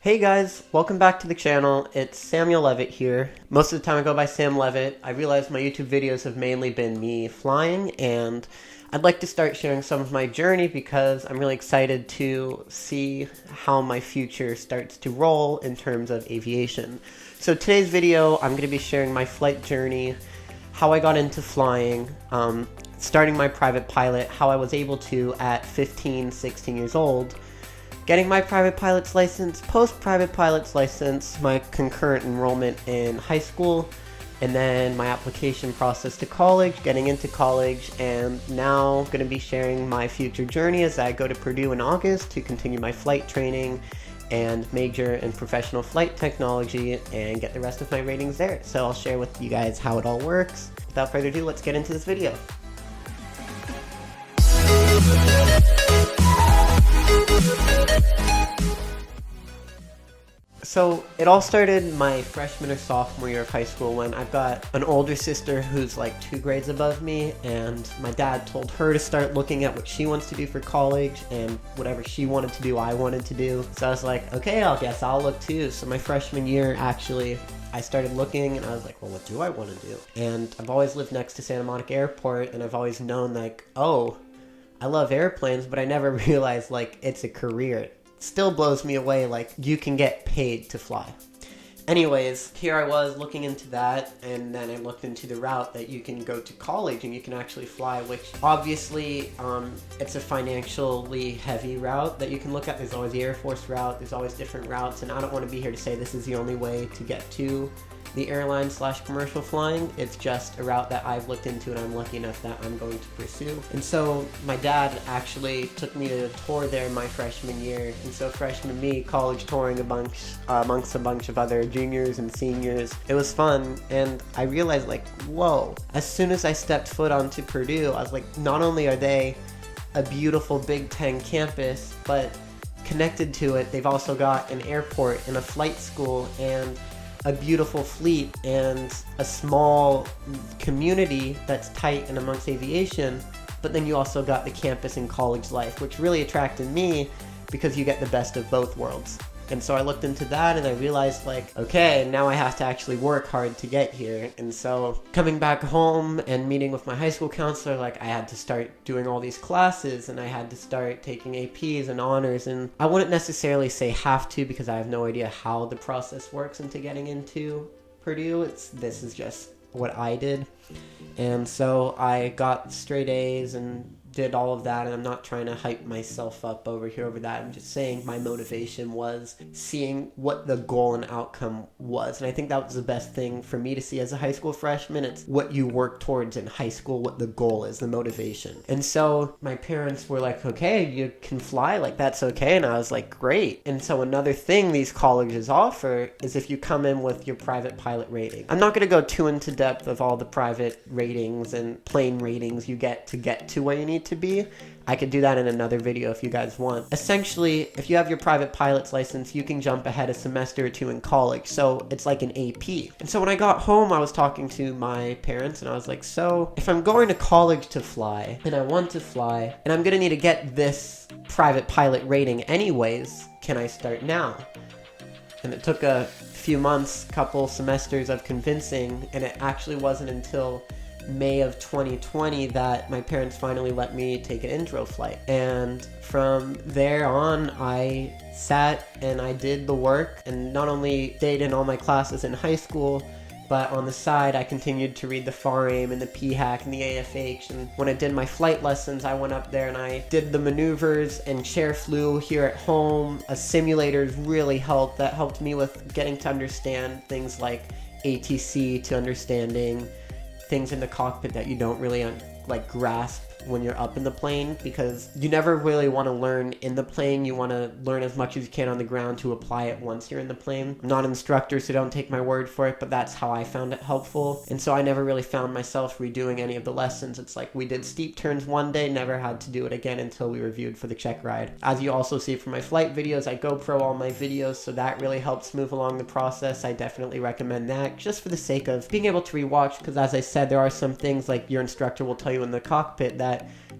Hey guys, welcome back to the channel. It's Samuel Levitt here. Most of the time I go by Sam Levitt. I realize my YouTube videos have mainly been me flying, and I'd like to start sharing some of my journey because I'm really excited to see how my future starts to roll in terms of aviation. So today's video, I'm going to be sharing my flight journey, how I got into flying, starting my private pilot, how I was able to, at 15, 16 years old, getting my private pilot's license, post-private pilot's license, my concurrent enrollment in high school, and then my application process to college, getting into college, and now going to be sharing my future journey as I go to Purdue in August to continue my flight training and major in professional flight technology and get the rest of my ratings there. So I'll share with you guys how it all works. Without further ado, let's get into this video. So it all started my freshman or sophomore year of high school when I've got an older sister who's like 2 grades above me, and my dad told her to start looking at what she wants to do for college, and whatever she wanted to do, I wanted to do. So I was like, okay, I guess I'll look too. So my freshman year, actually, I started looking and I was like, well, what do I want to do? And I've always lived next to Santa Monica Airport, and I've always known like, oh, I love airplanes, but I never realized like it's a career. Still blows me away, like you can get paid to fly. Anyways, here I was looking into that, and then I looked into the route that you can go to college and you can actually fly, which obviously it's a financially heavy route that you can look at. There's always the Air Force route, there's always different routes, and I don't want to be here to say this is the only way to get to the airline/commercial flying. It's just a route that I've looked into and I'm lucky enough that I'm going to pursue. And so my dad actually took me to a tour there my freshman year, and so freshman me, college touring amongst a bunch of other juniors and seniors. It was fun, and I realized like, whoa, as soon as I stepped foot onto Purdue, I was like, not only are they a beautiful Big Ten campus, but connected to it, they've also got an airport and a flight school and a beautiful fleet and a small community that's tight and amongst aviation, but then you also got the campus and college life, which really attracted me because you get the best of both worlds. And so I looked into that and I realized like, okay, now I have to actually work hard to get here. And so coming back home and meeting with my high school counselor, like I had to start doing all these classes and I had to start taking APs and honors. And I wouldn't necessarily say have to because I have no idea how the process works into getting into Purdue. This is just what I did. And so I got straight A's and did all of that, and I'm not trying to hype myself up over that. I'm just saying my motivation was seeing what the goal and outcome was, and I think that was the best thing for me to see as a high school freshman. It's what you work towards in high school, what the goal is, the motivation. And so my parents were like, okay, you can fly, like that's okay, and I was like, great. And so another thing these colleges offer is if you come in with your private pilot rating. I'm not going to go too into depth of all the private ratings and plane ratings you get to where you need to be. I could do that in another video if you guys want. Essentially, if you have your private pilot's license, you can jump ahead a semester or 2 in college, so it's like an AP. And so when I got home, I was talking to my parents and I was like, so if I'm going to college to fly and I want to fly and I'm gonna need to get this private pilot rating anyways, can I start now? And it took a few months, couple semesters of convincing, and it actually wasn't until May of 2020 that my parents finally let me take an intro flight. And from there on, I sat and I did the work, and not only stayed in all my classes in high school, but on the side I continued to read the FAR-AIM and the PHAC and the AFH. And when I did my flight lessons, I went up there and I did the maneuvers and chair flew here at home. Simulators really helped. That helped me with getting to understand things like ATC, to understanding things in the cockpit that you don't really grasp when you're up in the plane, because you never really want to learn in the plane. You want to learn as much as you can on the ground to apply it once you're in the plane. I'm not an instructor, so don't take my word for it, but that's how I found it helpful. And so I never really found myself redoing any of the lessons. It's like we did steep turns one day, never had to do it again until we reviewed for the check ride. As you also see from my flight videos, I GoPro all my videos, so that really helps move along the process. I definitely recommend that just for the sake of being able to rewatch, because as I said, there are some things like your instructor will tell you in the cockpit that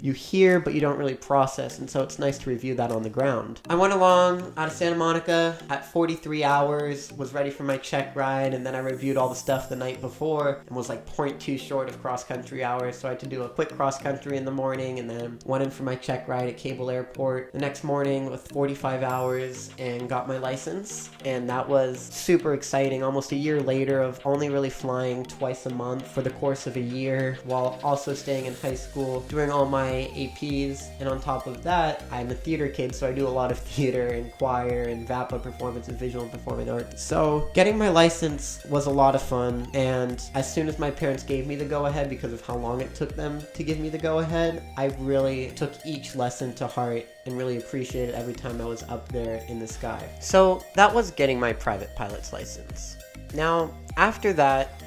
you hear, but you don't really process. And so it's nice to review that on the ground. I went along out of Santa Monica at 43 hours, was ready for my check ride, and then I reviewed all the stuff the night before and was like 0.2 short of cross-country hours. So I had to do a quick cross-country in the morning and then went in for my check ride at Cable Airport the next morning with 45 hours and got my license. And that was super exciting. Almost a year later of only really flying twice a month for the course of a year while also staying in high school, doing all my APs. And on top of that, I'm a theater kid, so I do a lot of theater and choir and VAPA performance and visual and performing arts. So getting my license was a lot of fun, and as soon as my parents gave me the go-ahead, because of how long it took them to give me the go-ahead, I really took each lesson to heart and really appreciated every time I was up there in the sky. So that was getting my private pilot's license. Now, after that,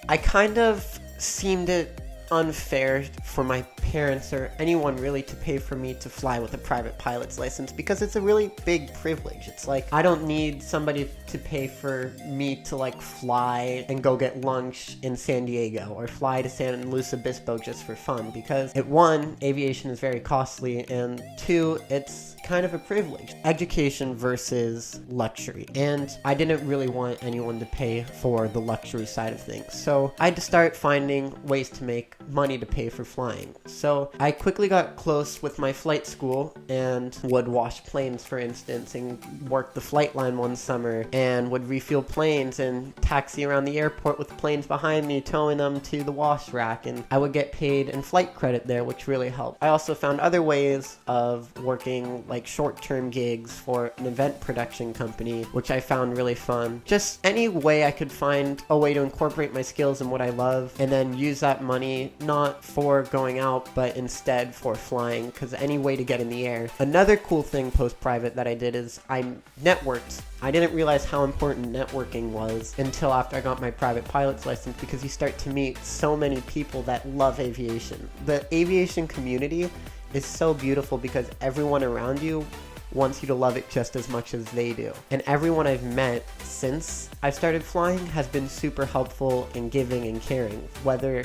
I kind of seemed it unfair for my parents or anyone really to pay for me to fly with a private pilot's license, because it's a really big privilege. It's like, I don't need somebody to pay for me to like fly and go get lunch in San Diego or fly to San Luis Obispo just for fun, because one, aviation is very costly, and two, it's kind of a privilege. Education versus luxury. And I didn't really want anyone to pay for the luxury side of things. So I had to start finding ways to make money to pay for flying. So I quickly got close with my flight school and would wash planes, for instance, and work the flight line one summer and would refuel planes and taxi around the airport with planes behind me, towing them to the wash rack. And I would get paid in flight credit there, which really helped. I also found other ways of working like short-term gigs for an event production company, which I found really fun. Just any way I could find a way to incorporate my skills and what I love, and then use that money not for going out, but instead for flying, because any way to get in the air. Another cool thing post-private that I did is I networked. I didn't realize how important networking was until after I got my private pilot's license, because you start to meet so many people that love aviation. The aviation community is so beautiful because everyone around you wants you to love it just as much as they do. And everyone I've met since I started flying has been super helpful and giving and caring, whether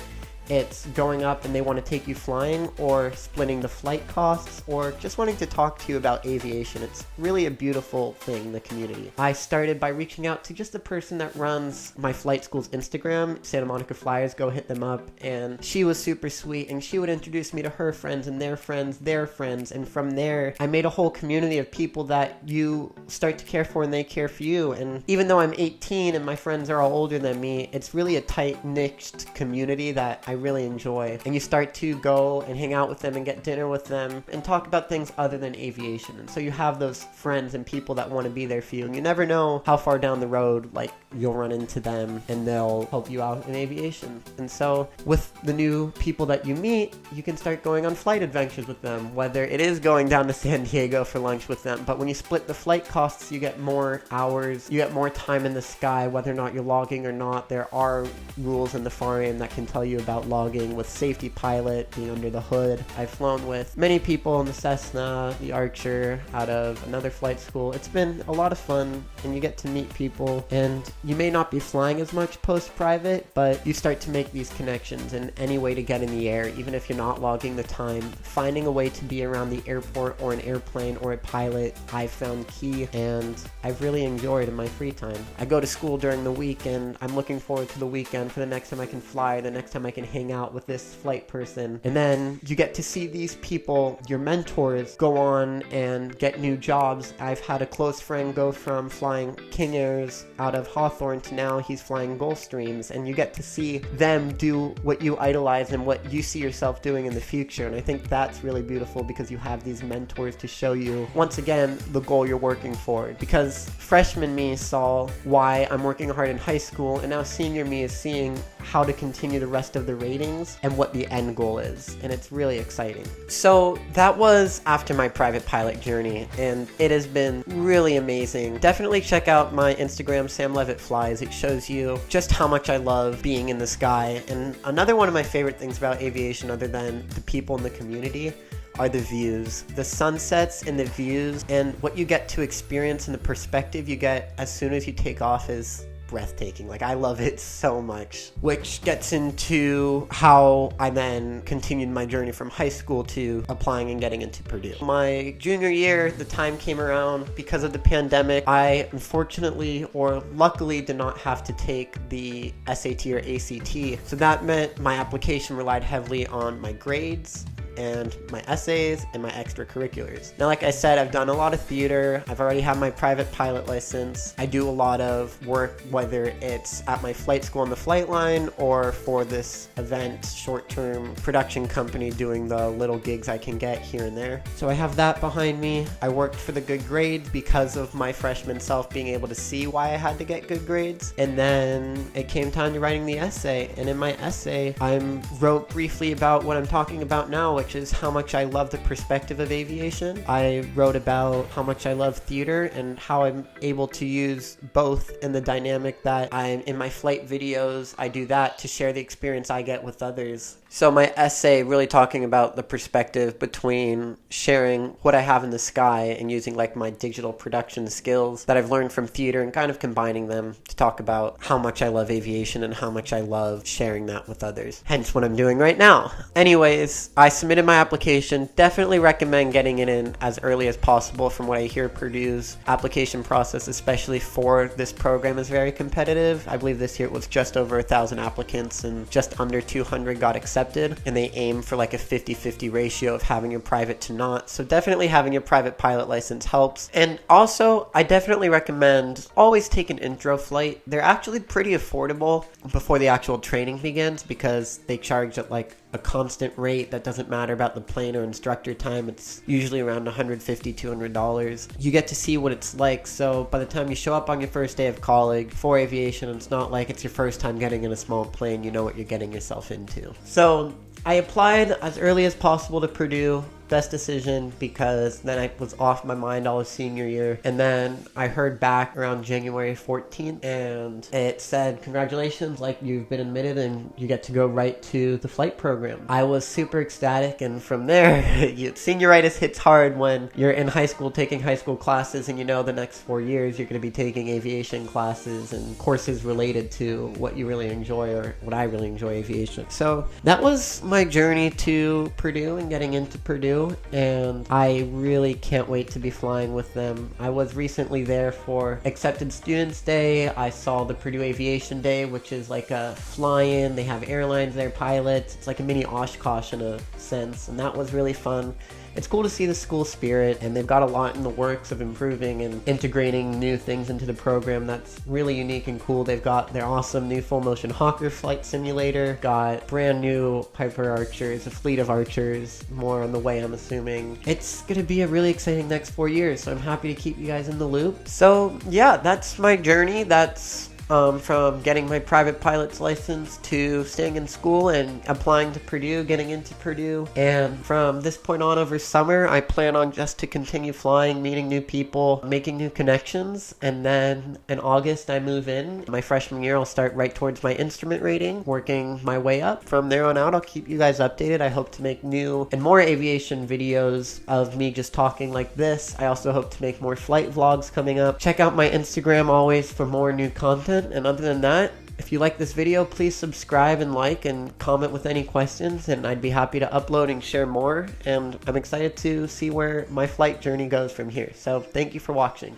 it's going up and they want to take you flying, or splitting the flight costs, or just wanting to talk to you about aviation. It's really a beautiful thing, the community. I started by reaching out to just the person that runs my flight school's Instagram, Santa Monica Flyers. Go hit them up. And she was super sweet, and she would introduce me to her friends and their friends, their friends. And from there, I made a whole community of people that you start to care for and they care for you. And even though I'm 18 and my friends are all older than me, it's really a tight-knit community that I really enjoy. And you start to go and hang out with them and get dinner with them and talk about things other than aviation. And so you have those friends and people that want to be there for you. And you never know how far down the road, like, you'll run into them and they'll help you out in aviation. And so with the new people that you meet, you can start going on flight adventures with them, whether it is going down to San Diego for lunch with them. But when you split the flight costs, you get more hours, you get more time in the sky, whether or not you're logging or not. There are rules in the FAR-AM that can tell you about logging, with safety pilot being under the hood. I've flown with many people in the Cessna, the Archer, out of another flight school. It's been a lot of fun, and you get to meet people, and you may not be flying as much post-private, but you start to make these connections, and any way to get in the air, even if you're not logging the time, finding a way to be around the airport or an airplane or a pilot, I've found key, and I've really enjoyed in my free time. I go to school during the week, and I'm looking forward to the weekend for the next time I can fly, the next time I can hang out with this flight person. And then you get to see these people, your mentors, go on and get new jobs. I've had a close friend go from flying King Airs out of Hawthorne to now he's flying Gulfstreams, and you get to see them do what you idolize and what you see yourself doing in the future. And I think that's really beautiful, because you have these mentors to show you, once again, the goal you're working for. Because freshman me saw why I'm working hard in high school, and now senior me is seeing how to continue the rest of the ratings and what the end goal is, and it's really exciting. So that was after my private pilot journey, and it has been really amazing. Definitely check out my Instagram, Sam Levitt Flies. It shows you just how much I love being in the sky. And another one of my favorite things about aviation, other than the people in the community, are the views. The sunsets and the views, and what you get to experience and the perspective you get as soon as you take off is breathtaking. Like, I love it so much, which gets into how I then continued my journey from high school to applying and getting into Purdue. My junior year, the time came around. Because of the pandemic, I unfortunately or luckily did not have to take the SAT or ACT. So that meant my application relied heavily on my grades and my essays and my extracurriculars. Now, like I said, I've done a lot of theater. I've already had my private pilot license. I do a lot of work, whether it's at my flight school on the flight line or for this event short-term production company doing the little gigs I can get here and there. So I have that behind me. I worked for the good grades because of my freshman self being able to see why I had to get good grades. And then it came time to writing the essay. And in my essay, I wrote briefly about what I'm talking about now, which is how much I love the perspective of aviation. I wrote about how much I love theater and how I'm able to use both in the dynamic that I'm in my flight videos. I do that to share the experience I get with others. So my essay really talking about the perspective between sharing what I have in the sky and using like my digital production skills that I've learned from theater and kind of combining them to talk about how much I love aviation and how much I love sharing that with others. Hence what I'm doing right now. Anyways, I submitted my application. Definitely recommend getting it in as early as possible. From what I hear, Purdue's application process, especially for this program, is very competitive. I believe this year it was just over 1,000 applicants and just under 200 got accepted. And they aim for like a 50-50 ratio of having your private to not. So definitely having your private pilot license helps. And also, I definitely recommend always take an intro flight. They're actually pretty affordable before the actual training begins because they charge at like a constant rate that doesn't matter about the plane or instructor time. It's usually around $150, $200. You get to see what it's like. So by the time you show up on your first day of college for aviation, it's not like it's your first time getting in a small plane. You know what you're getting yourself into. So I applied as early as possible to Purdue. Best decision, because then I was off my mind all of senior year. And then I heard back around January 14th and it said, congratulations, like you've been admitted and you get to go right to the flight program. I was super ecstatic, and from there, senioritis hits hard when you're in high school taking high school classes and you know the next 4 years you're going to be taking aviation classes and courses related to what you really enjoy or what I really enjoy, aviation. So that was my journey to Purdue and getting into Purdue. And I really can't wait to be flying with them. I was recently there for Accepted Students Day. I saw the Purdue Aviation Day, which is like a fly-in. They have airlines there, pilots. It's like a mini Oshkosh in a sense, and that was really fun. It's cool to see the school spirit, and they've got a lot in the works of improving and integrating new things into the program that's really unique and cool. They've got their awesome new full-motion Hawker flight simulator, got brand new Piper Archers, a fleet of Archers, more on the way I'm assuming. It's going to be a really exciting next 4 years, so I'm happy to keep you guys in the loop. So yeah, that's my journey. That's from getting my private pilot's license to staying in school and applying to Purdue, getting into Purdue. And from this point on over summer, I plan on just to continue flying, meeting new people, making new connections. And then in August, I move in. My freshman year, I'll start right towards my instrument rating, working my way up. From there on out, I'll keep you guys updated. I hope to make new and more aviation videos of me just talking like this. I also hope to make more flight vlogs coming up. Check out my Instagram always for more new content. And other than that, if you like this video, please subscribe and like and comment with any questions, and I'd be happy to upload and share more. And I'm excited to see where my flight journey goes from here. So thank you for watching.